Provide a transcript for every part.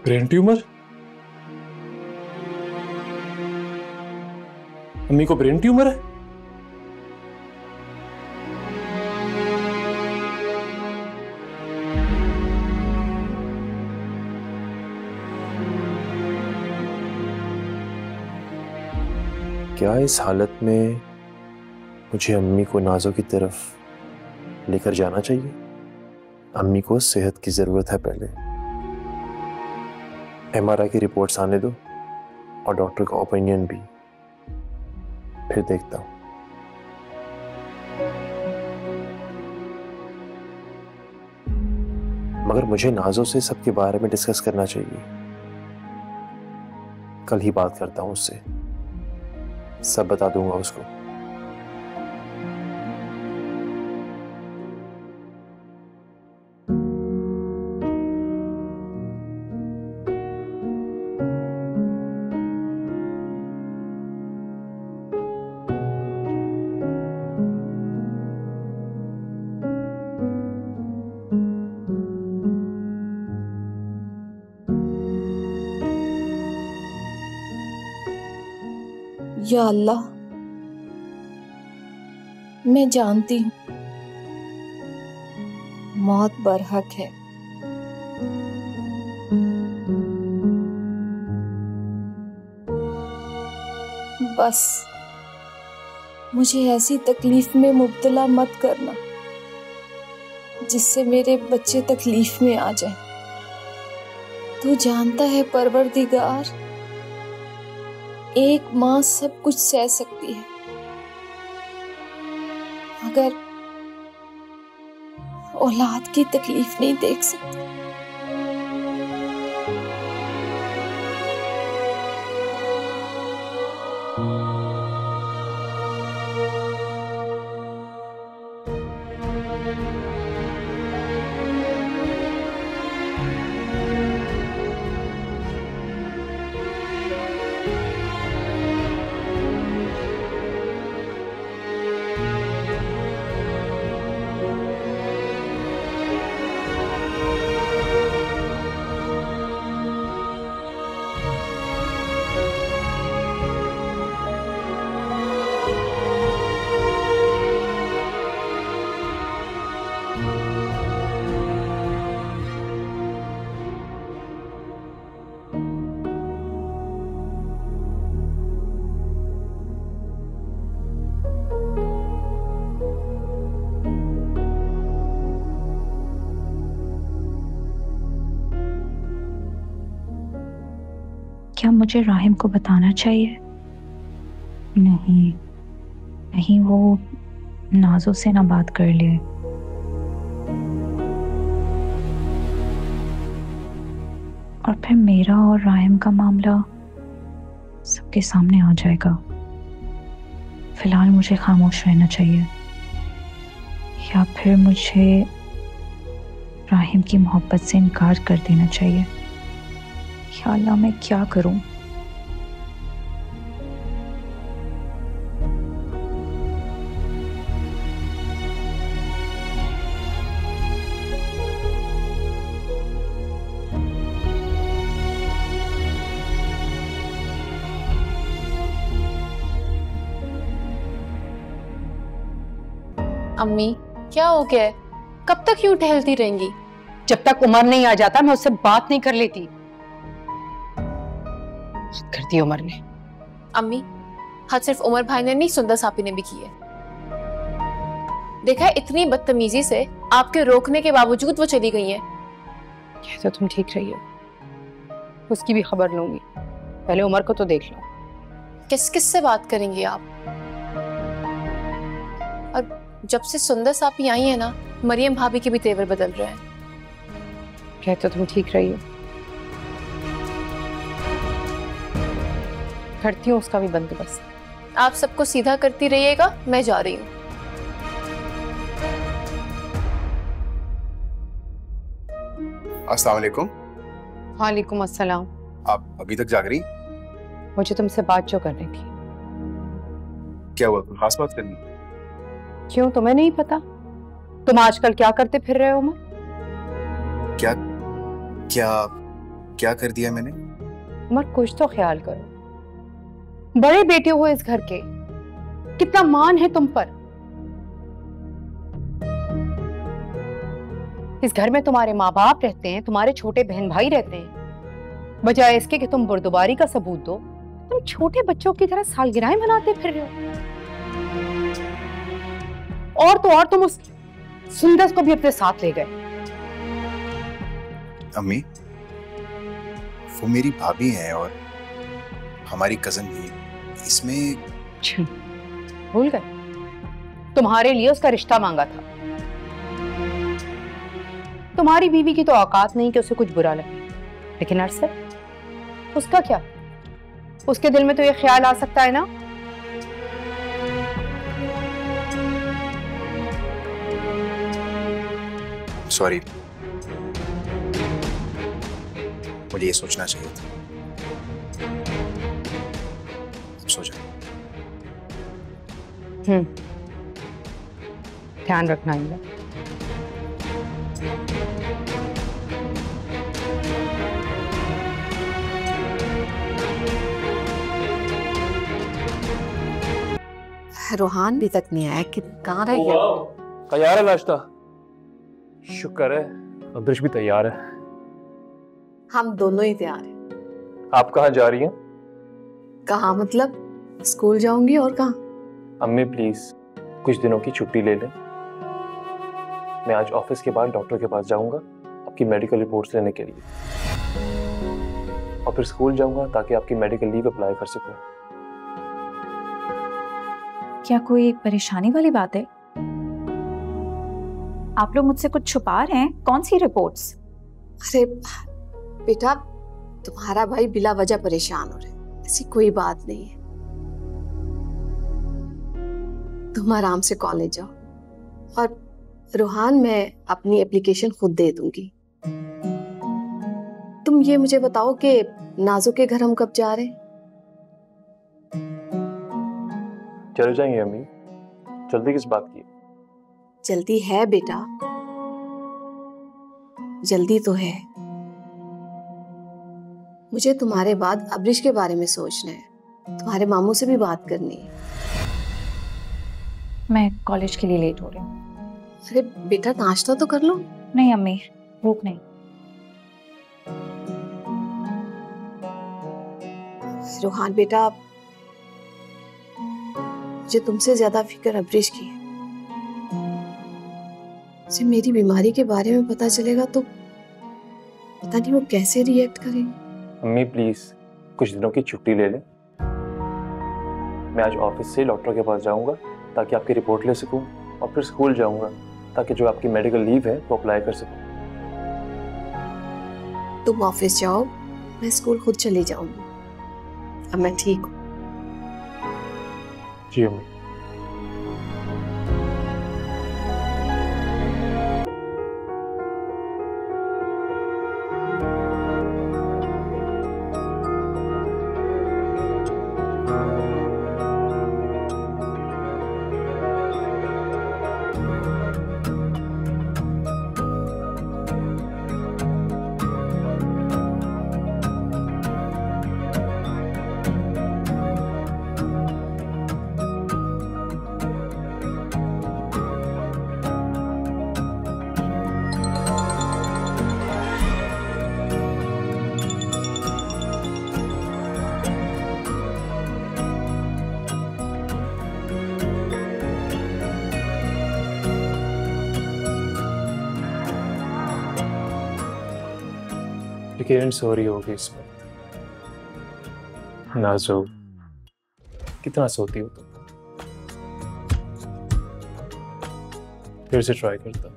Brain tumour? अम्मी को brain tumour है? क्या इस हालत में मुझे अम्मी को नाजो की तरफ लेकर जाना चाहिए? अम्मी को सेहत की जरूरत है। पहले MRI की रिपोर्ट्स आने दो और डॉक्टर का ओपिनियन भी, फिर देखता हूं। मगर मुझे नाजो से सबके बारे में डिस्कस करना चाहिए। कल ही बात करता हूं उससे, सब बता दूंगा उसको। या अल्लाह, मैं जानती हूँ मौत बरहक है, बस मुझे ऐसी तकलीफ में मुब्तला मत करना जिससे मेरे बच्चे तकलीफ में आ जाएं। तू जानता है परवरदिगार, एक माँ सब कुछ सह सकती है, मगर औलाद की तकलीफ नहीं देख सकती। क्या मुझे राहिम को बताना चाहिए? नहीं नहीं, वो नाजो से ना बात कर ले। और फिर मेरा और राहिम का मामला सबके सामने आ जाएगा। फिलहाल मुझे खामोश रहना चाहिए, या फिर मुझे राहिम की मोहब्बत से इनकार कर देना चाहिए। या अल्लाह, मैं क्या करूं? अम्मी, क्या हो गया है? कब तक यूं टहलती रहेंगी? जब तक उमर नहीं आ जाता मैं उससे बात नहीं कर लेती। कर दी उमर ने। अम्मी, हद सिर्फ उमर भाई ने नहीं, सुंदर सापी ने भी की है। देखा है, इतनी बदतमीजी से आपके रोकने के बावजूद वो चली गई है। ये तो तुम ठीक रही हो, उसकी भी खबर लूंगी। पहले उमर को तो देख लो। किस किस से बात करेंगी आप? और जब से सुंदर सापी आई है ना, मरियम भाभी के भी तेवर बदल रहे हैं। क्या तो तुम ठीक रही हो, करती हूँ उसका भी बंदोबस्त। आप सबको सीधा करती रहिएगा, मैं जा रही हूँ। अस्सलाम वालेकुम। वालेकुम अस्सलाम। आप अभी तक जाग रही? मुझे तुमसे बात जो करनी थी। क्या हुआ, कोई खास बात करनी? क्यों, तुम्हें नहीं पता? तुम आजकल क्या करते फिर रहे हो? मैं क्या क्या क्या कर दिया मैंने? उमर, कुछ तो ख्याल करो। बड़े बेटे हो इस घर के, कितना मान है तुम पर। इस घर में तुम्हारे माँ बाप रहते हैं, तुम्हारे छोटे बहन भाई रहते हैं। बजाय इसके कि तुम बुर्दबारी का सबूत दो, तुम छोटे बच्चों की तरह सालगिरहें मनाते फिर रहे हो। और तो और तुम उस सुंदर को भी अपने साथ ले गए। अम्मी, वो मेरी भाभी हैं और हमारी कजन भी। इसमें भूल गए? तुम्हारे लिए उसका रिश्ता मांगा था। तुम्हारी बीवी की तो औकात नहीं कि उसे कुछ बुरा लगे, लेकिन अरसद, उसका क्या? उसके दिल में तो ये ख्याल आ सकता है ना सॉरी, मुझे ये सोचना चाहिए था। सो जा। ध्यान रखना इनका। रोहान भी तक नहीं आया कि कहाँ रह गया? तैयार है नाश्ता? शुक्र है, अब्रिश भी तैयार है। हम दोनों ही तैयार हैं। आप कहाँ जा रही हैं? कहाँ मतलब? स्कूल जाऊंगी और कहाँ? अम्मी प्लीज कुछ दिनों की छुट्टी ले लें। मैं आज ऑफिस के बाद डॉक्टर के पास जाऊंगा आपकी मेडिकल रिपोर्ट्स लेने के लिए, और फिर स्कूल जाऊंगा ताकि आपकी मेडिकल लीव अप्लाई कर सकूं। क्या कोई परेशानी वाली बात है? आप लोग मुझसे कुछ छुपा रहे हैं? कौन सी रिपोर्ट्स? अरे बेटा, तुम्हारा भाई बिला वजह परेशान हो रहा है, ऐसी कोई बात नहीं है। तुम आराम से कॉलेज जाओ, और रोहान, मैं अपनी एप्लीकेशन खुद दे दूंगी। तुम ये मुझे बताओ कि नाजो के घर हम कब जा रहे हैं? चले जाएंगे अम्मी, जल्दी किस बात की? जल्दी है बेटा, जल्दी तो है। मुझे तुम्हारे बाद अब्रिश के बारे में सोचना है, तुम्हारे मामू से भी बात करनी है। मैं कॉलेज के लिए लेट हो रही हूँ। अरे बेटा, नाश्ता तो कर लो। नहीं अम्मी, भूख नहीं। रोहान बेटा, मुझे तुमसे ज्यादा फिक्र अब्रिश की है। उसे मेरी बीमारी के बारे में पता चलेगा तो पता नहीं वो कैसे रिएक्ट करेंगे। अम्मी प्लीज कुछ दिनों की छुट्टी ले लें। मैं आज ऑफिस से डॉक्टर के पास जाऊंगा ताकि आपकी रिपोर्ट ले सकूं, और फिर स्कूल जाऊंगा ताकि जो आपकी मेडिकल लीव है वो अप्लाई कर सकूं। तुम ऑफिस जाओ, मैं स्कूल खुद चली जाऊंगी। अब मैं ठीक हूँ। जी अम्मी। किरण सो रही होगी इस वक्त। नाज़ो, कितना सोती हो तुम? फिर से ट्राई करता।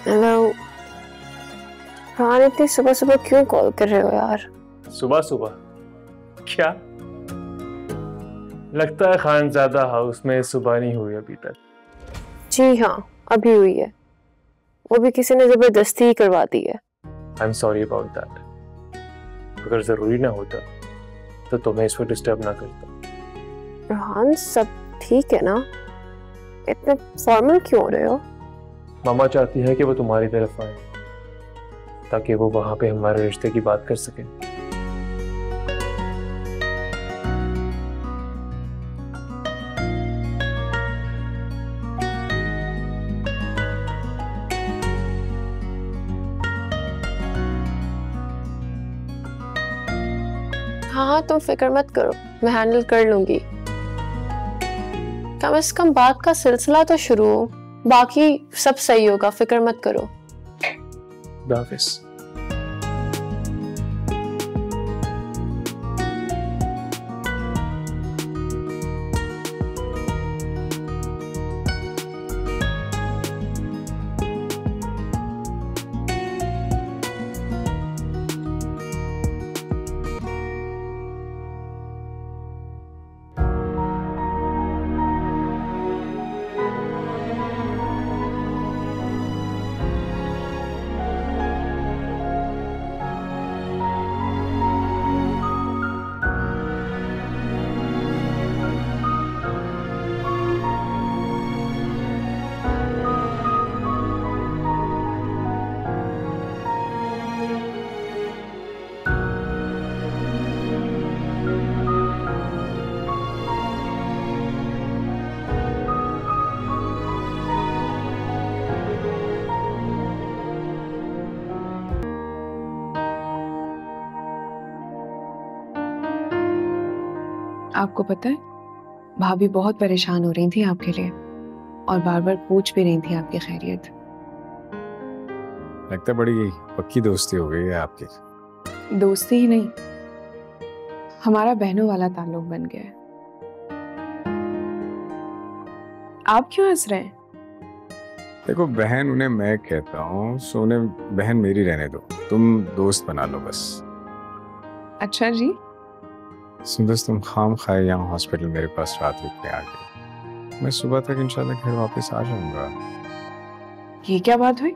हेलो हाँ, इतनी सुबह सुबह क्यों कॉल कर रहे हो यार? सुबह सुबह क्या? लगता है खानजादा हाउस में सुबह नहीं हुई अभी तक। जी हाँ, अभी हुई है, वो भी किसी ने जबरदस्ती ही करवा दी है। I am sorry about that. अगर जरूरी ना होता तो तुम्हें इस वक्त डिस्टर्ब ना करता। रोहान, सब ठीक है ना? इतने फॉर्मल क्यों हो रहे हो? मामा चाहती है कि वो तुम्हारी तरफ आए ताकि वो वहां पे हमारे रिश्ते की बात कर सके। हाँ, तुम फिक्र मत करो, मैं हैंडल कर लूंगी। कम से कम बात का सिलसिला तो शुरू हो, बाकी सब सही होगा, फिक्र मत करो। हाफिज। आपको पता है, भाभी बहुत परेशान हो रही थी आपके लिए और बार बार पूछ भी रही थी आपकी खैरियत। लगता है बड़ी पक्की दोस्ती हो गई है आपकी। दोस्ती ही नहीं, हमारा बहनों वाला ताल्लुक बन गया है। आप क्यों हंस रहे हैं? देखो, बहन उन्हें मैं कहता हूँ, सो उन्हें बहन मेरी रहने दो, तुम दोस्त बना लो बस। अच्छा जी। सुंदस, तुम खाम खाए यहाँ हॉस्पिटल मेरे पास रात रुकने आ गए। मैं सुबह तक इंशाल्लाह घर वापस आ जाऊंगा। ये क्या बात हुई?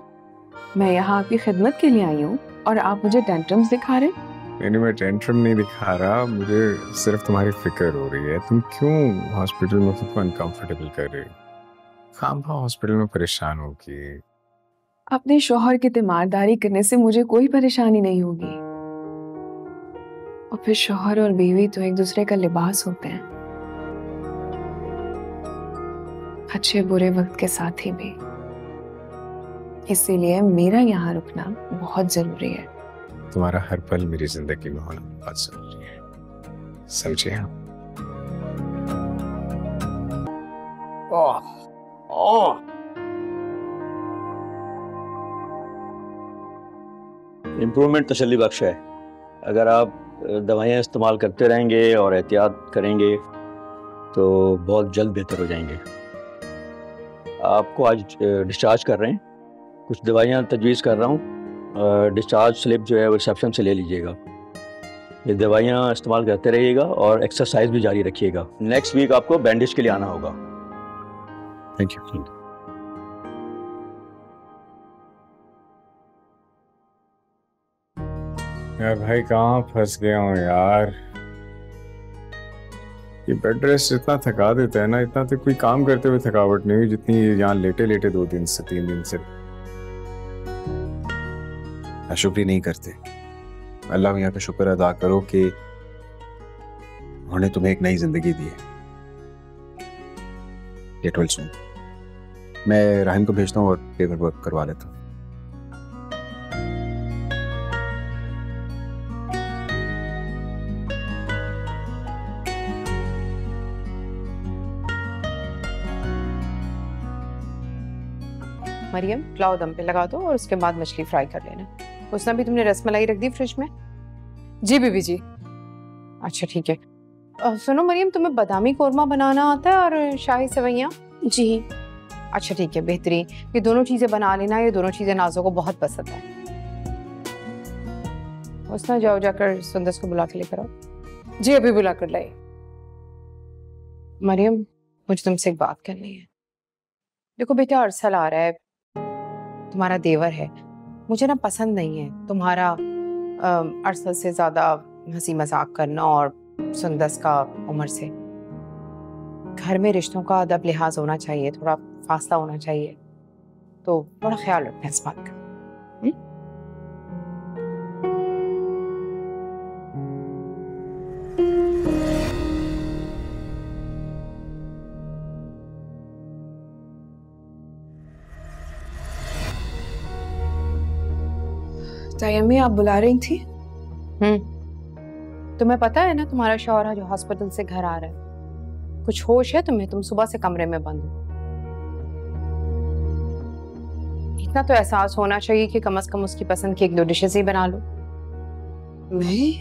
मैं यहाँ आपकी खिदमत के लिए आई हूँ और आप मुझे टेंट्रम्स दिखा रहे हैं। नहीं, मैं टेंट्रम नहीं दिखा रहा, मुझे सिर्फ तुम्हारी फिक्र हो रही है। तुम क्यों हॉस्पिटल में खुद को अनकंफर्टेबल कर रही हो? खाम खा हॉस्पिटल में परेशान होगी। अपने शौहर की तीमारदारी करने से मुझे कोई परेशानी नहीं होगी। और फिर शौहर और बीवी तो एक दूसरे का लिबास होते हैं, अच्छे बुरे वक्त के साथ ही भी। इसीलिए मेरा यहाँ रुकना बहुत जरूरी है। तुम्हारा हर पल मेरी जिंदगी में होना बहुत जरूरी है, समझे आप? इम्प्रूवमेंट तसल्ली बख्श है। अगर आप दवाइयाँ इस्तेमाल करते रहेंगे और एहतियात करेंगे तो बहुत जल्द बेहतर हो जाएंगे। आपको आज डिस्चार्ज कर रहे हैं, कुछ दवाइयाँ तजवीज़ कर रहा हूँ। डिस्चार्ज स्लिप जो है वो रिसेप्शन से ले लीजिएगा। ये दवाइयाँ इस्तेमाल करते रहिएगा और एक्सरसाइज भी जारी रखिएगा। नेक्स्ट वीक आपको बैंडेज के लिए आना होगा। Thank you. यार भाई, कहाँ फंस गया हूँ यार। ये बेड रेस्ट इतना थका देता है ना, इतना तो कोई काम करते हुए थकावट नहीं हुई जितनी यहाँ लेटे लेटे 2 दिन से 3 दिन से। शुक्र नहीं करते। अल्लाह मियां का शुक्र अदा करो कि उन्होंने तुम्हें एक नई जिंदगी दी है। Get well soon. मैं राहिम को भेजता हूँ और पेपर वर्क करवा लेता हूँ। मरियम, लाओ दम पे लगा दो और उसके बाद मछली फ्राई कर लेना। उसने भी तुमने रसमलाई रख दी फ्रिज में? जी बीबी जी। अच्छा ठीक है। सुनो मरियम, तुम्हें बादामी कोरमा बनाना आता है और शाही सेवइयाँ? जी। अच्छा ठीक है, बेहतरीन। ये दोनों चीजें बना लेना, ये दोनों चीजें नाज़ो को बहुत पसंद है। उसने जाओ जाकर सुंदस को बुला के लेकर आओ। जी अभी बुला कर लाए। मरियम, मुझे तुमसे एक बात करनी है। देखो बेटा, अरसल आ रहा है, तुम्हारा देवर है, मुझे ना पसंद नहीं है तुम्हारा अरसल से ज्यादा हंसी मजाक करना और सुंदस का उम्र से। घर में रिश्तों का अदब लिहाज होना चाहिए, थोड़ा फासला होना चाहिए, तो थोड़ा ख्याल रखना इस बात का। तायम्मी, आप बुला रही थी? तुम्हें पता है ना तुम्हारा शौहर जो हॉस्पिटल से घर आ रहा है, कुछ होश है तुम्हें? तुम सुबह से कमरे में बंद हो। इतना तो एहसास होना चाहिए कि कम से कम उसकी पसंद की 1-2 डिशेस ही बना लो। नहीं।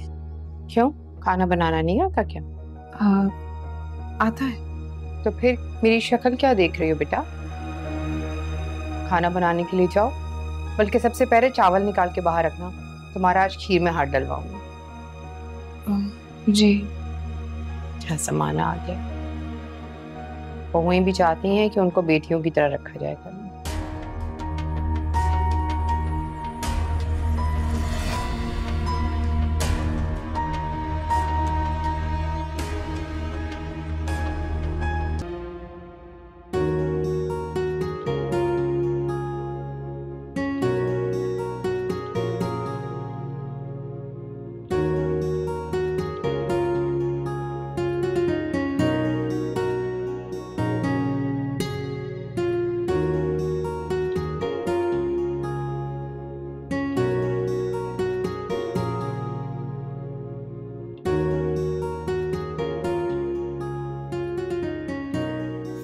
क्यों, खाना बनाना नहीं आता क्या? आता है। तो फिर मेरी शक्ल क्या देख रही हो बेटा? खाना बनाने के लिए जाओ, बल्कि सबसे पहले चावल निकाल के बाहर रखना, तुम्हारा आज खीर में हाथ डलवाऊंगी। जी। क्या ज़माना आ गया, बहुएं भी चाहती हैं कि उनको बेटियों की तरह रखा जाए।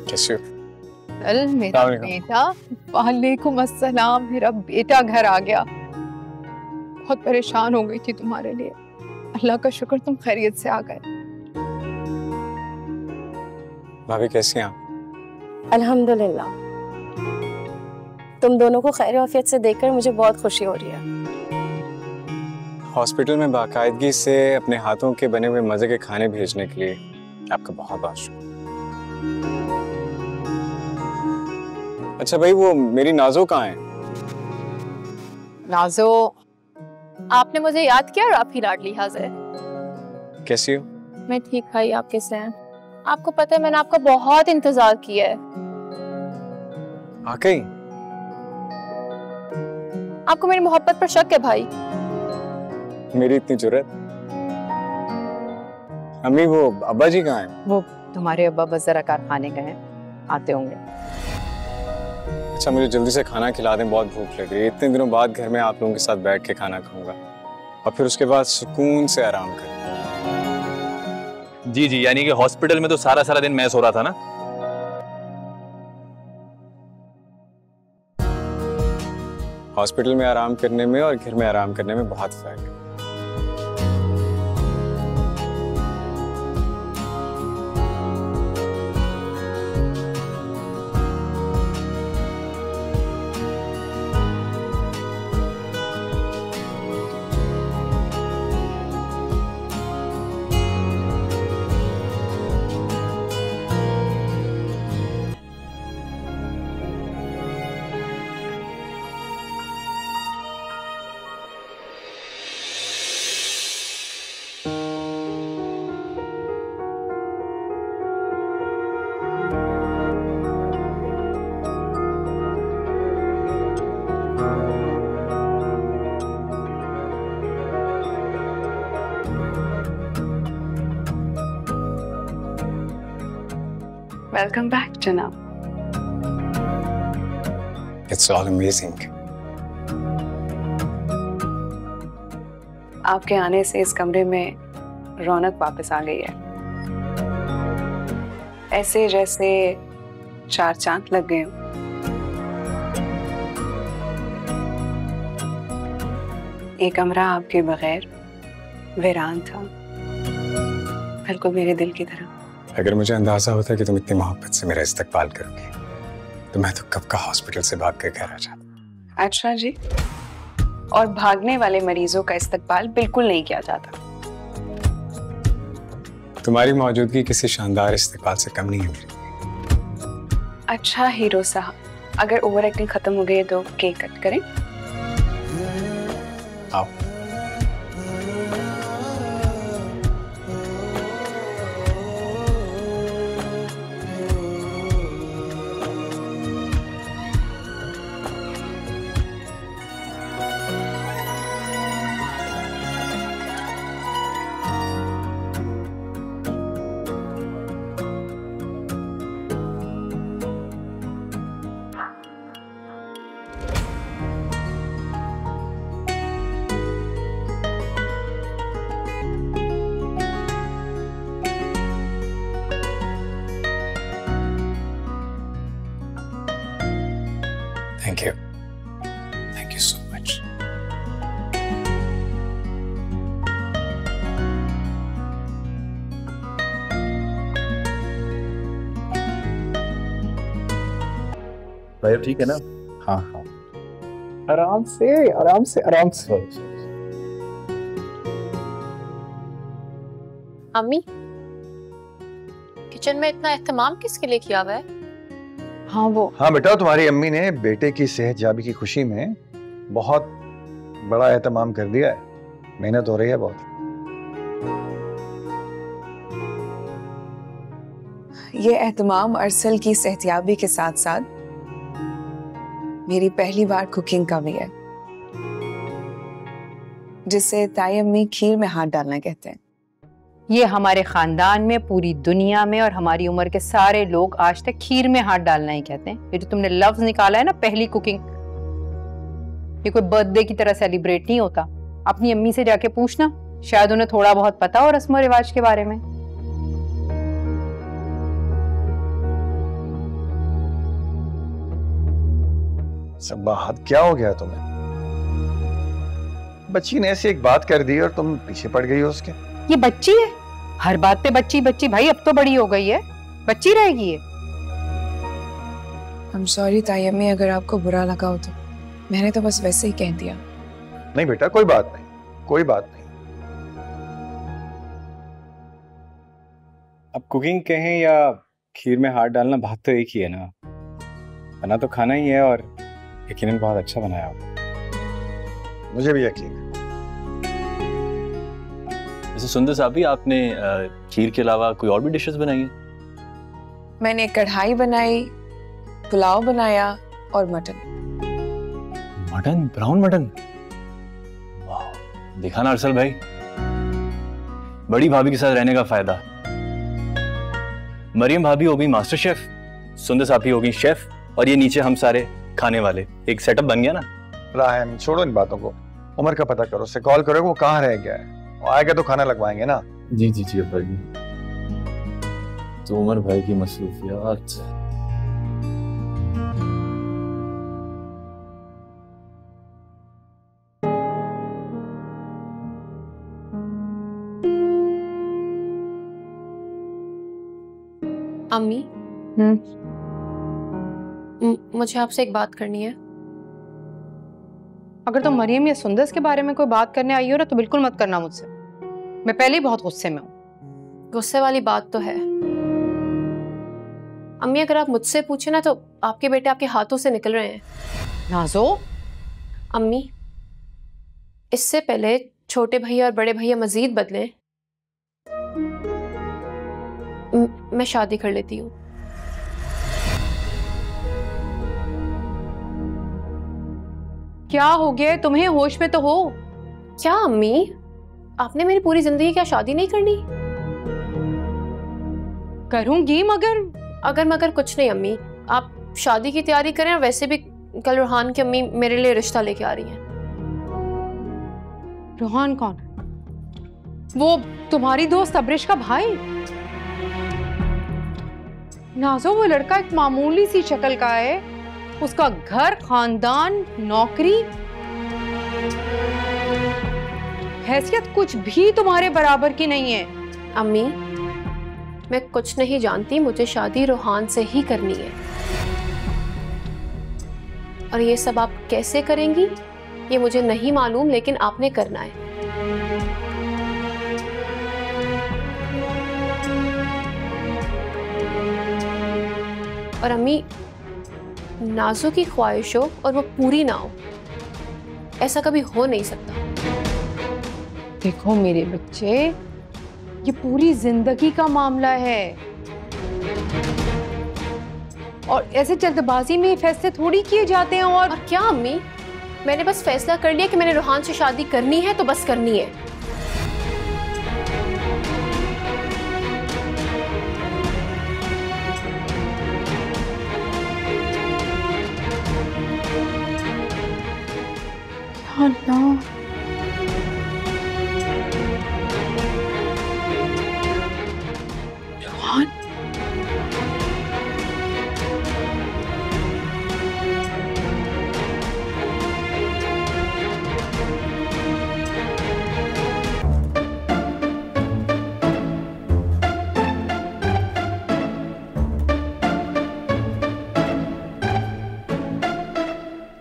कैसे हो? मेरा बेटा, वालेकुम अस्सलाम। मेरा बेटा घर आ गया। बहुत परेशान हो गई थी तुम्हारे लिए, अल्लाह का शुक्र तुम खैरियत से आ गए। भाभी कैसी हैं आप? अल्हम्दुलिल्लाह। तुम दोनों को खैर आफियत से देखकर मुझे बहुत खुशी हो रही है। हॉस्पिटल में बाकायदगी से अपने हाथों के बने हुए मजे के खाने भेजने के लिए आपका बहुत बहुत शुक्रिया। अच्छा भाई, वो मेरी नाज़ो कहाँ है? नाज़ो, आपने मुझे याद किया और आपकी लाडली हाजिर है। कैसी हो? मैं ठीक भाई, आप कैसे हैं? आपको पता है मैंने आपका बहुत इंतजार किया है। आके आपको मेरी मोहब्बत पर शक है भाई? मेरी इतनी जुर्रत? अम्मी, वो अब्बा जी कहाँ हैं? वो तुम्हारे अब्बा बस जरा कारखाने गए हैं, आते होंगे। अच्छा, मुझे जल्दी से खाना खिला दें, बहुत भूख लग रही है। इतने दिनों बाद घर में आप लोगों के साथ बैठ के खाना खाऊंगा और फिर उसके बाद सुकून से आराम करूंगा। जी जी, यानी कि हॉस्पिटल में तो सारा सारा दिन मैस हो रहा था ना? हॉस्पिटल में आराम करने में और घर में आराम करने में बहुत फर्क है। Welcome back, जनाब। It's all amazing. आपके आने से इस कमरे में रौनक वापस आ गई है, ऐसे जैसे 4 चांद लग गए हों। ये कमरा आपके बगैर वीरान था, बिल्कुल मेरे दिल की तरह। अगर मुझे अंदाजा होता कि तुम इतनी मोहब्बत से मेरा इस्तकबाल करोगी तो मैं तो कब का हॉस्पिटल से भाग कर घर आ जाता। अच्छा जी, और भागने वाले मरीजों का इस्तकबाल बिल्कुल नहीं किया जाता। तुम्हारी मौजूदगी किसी शानदार इस्तेकाल से कम नहीं है मेरी। अच्छा हीरो साहब, अगर ओवर एक्टिंग खत्म हो गई है तो केक कट करें। आओ। Thank you so much. भाई ठीक है ना? हाँ हाँ, आराम से आराम से आराम से। अम्मी, किचन में इतना एहतमाम किसके लिए किया हुआ है? हाँ बेटा, तुम्हारी अम्मी ने बेटे की सेहतयाबी की खुशी में बहुत बड़ा एहतमाम कर दिया है। मेहनत हो रही है बहुत। ये एहतमाम अरसल की सेहतयाबी के साथ साथ मेरी पहली बार कुकिंग का भी है, जिसे ताई अम्मी खीर में हाथ डालना कहते हैं। ये हमारे खानदान में, पूरी दुनिया में और हमारी उम्र के सारे लोग आज तक खीर में हाथ डालना ही कहते हैं। ये जो तुमने लफ्ज निकाला है ना, पहली कुकिंग, ये कोई बर्थडे की तरह सेलिब्रेट नहीं होता। अपनी अम्मी से जाके पूछना, शायद उन्हें थोड़ा बहुत पता हो रस्म रिवाज के बारे में। सब्बा, हद क्या हो गया तुम्हें? बच्ची ने ऐसी एक बात कर दी और तुम पीछे पड़ गई हो उसके। ये बच्ची है, हर बात पे बच्ची बच्ची। भाई अब तो बड़ी हो गई है, बच्ची रहेगी ये। I'm sorry ताई अम्मी, अगर आपको बुरा लगा हो तो मैंने तो बस वैसे ही कह दिया। नहीं बेटा, कोई बात नहीं, कोई बात नहीं। अब कुकिंग कहें या खीर में हाथ डालना, बात तो एक ही है ना। बना तो खाना ही है और यकीनन बहुत अच्छा बनाया आपने। मुझे भी यकीन है। वैसे सुंदर साहब भी, आपने खीर के अलावा कोई और भी डिशेस बनाई हैं? मैंने कढ़ाई बनाई, पुलाव बनाया और मटन। मटन? Brown mutton? वाह, देखा ना अरसल भाई, बड़ी भाभी के साथ रहने का फायदा। मरियम भाभी हो गई मास्टर शेफ, सुंदर साहब हो गई शेफ, और ये नीचे हम सारे खाने वाले। एक सेटअप बन गया ना। राहम, छोड़ो इन बातों को। उमर का पता करो, उससे कॉल करो वो कहाँ रह गया है। वो आएगा तो खाना लगवाएंगे ना। जी जी जी अब्बा जी। तो उमर भाई की मसरूफियात। अम्मी, मुझे आपसे एक बात करनी है। अगर तुम मरियम या सुंदर के बारे में कोई बात करने आई हो ना, तो बिल्कुल मत करना मुझसे। मैं पहले ही बहुत गुस्से में हूँ। गुस्से वाली बात तो है अम्मी, अगर आप मुझसे पूछे ना तो आपके बेटे आपके हाथों से निकल रहे हैं। नाज़ो, अम्मी, इससे पहले छोटे भैया और बड़े भैया मजीद बदले, मैं शादी कर लेती हूँ। क्या हो गया तुम्हें? होश में तो हो। क्या अम्मी, आपने मेरी पूरी जिंदगी क्या शादी नहीं करनी? करूंगी, मगर कुछ नहीं अम्मी, आप शादी की तैयारी करें। और वैसे भी कल रूहान की अम्मी मेरे लिए रिश्ता लेके आ रही हैं। रूहान कौन? वो तुम्हारी दोस्त अब्रिश का भाई? नाज़ो, वो लड़का एक मामूली सी शक्ल का है, उसका घर, खानदान, नौकरी, हैसियत कुछ भी तुम्हारे बराबर की नहीं है। अम्मी, मैं कुछ नहीं जानती, मुझे शादी रूहान से ही करनी है। और ये सब आप कैसे करेंगी ये मुझे नहीं मालूम, लेकिन आपने करना है। और अम्मी नाज़ो की ख्वाहिश हो और वो पूरी ना हो, ऐसा कभी हो नहीं सकता। देखो मेरे बच्चे, ये पूरी जिंदगी का मामला है और ऐसे जल्दबाजी में फैसले थोड़ी किए जाते हैं। और क्या अम्मी, मैंने बस फैसला कर लिया कि मैंने रूहान से शादी करनी है तो बस करनी है। अल्लाह,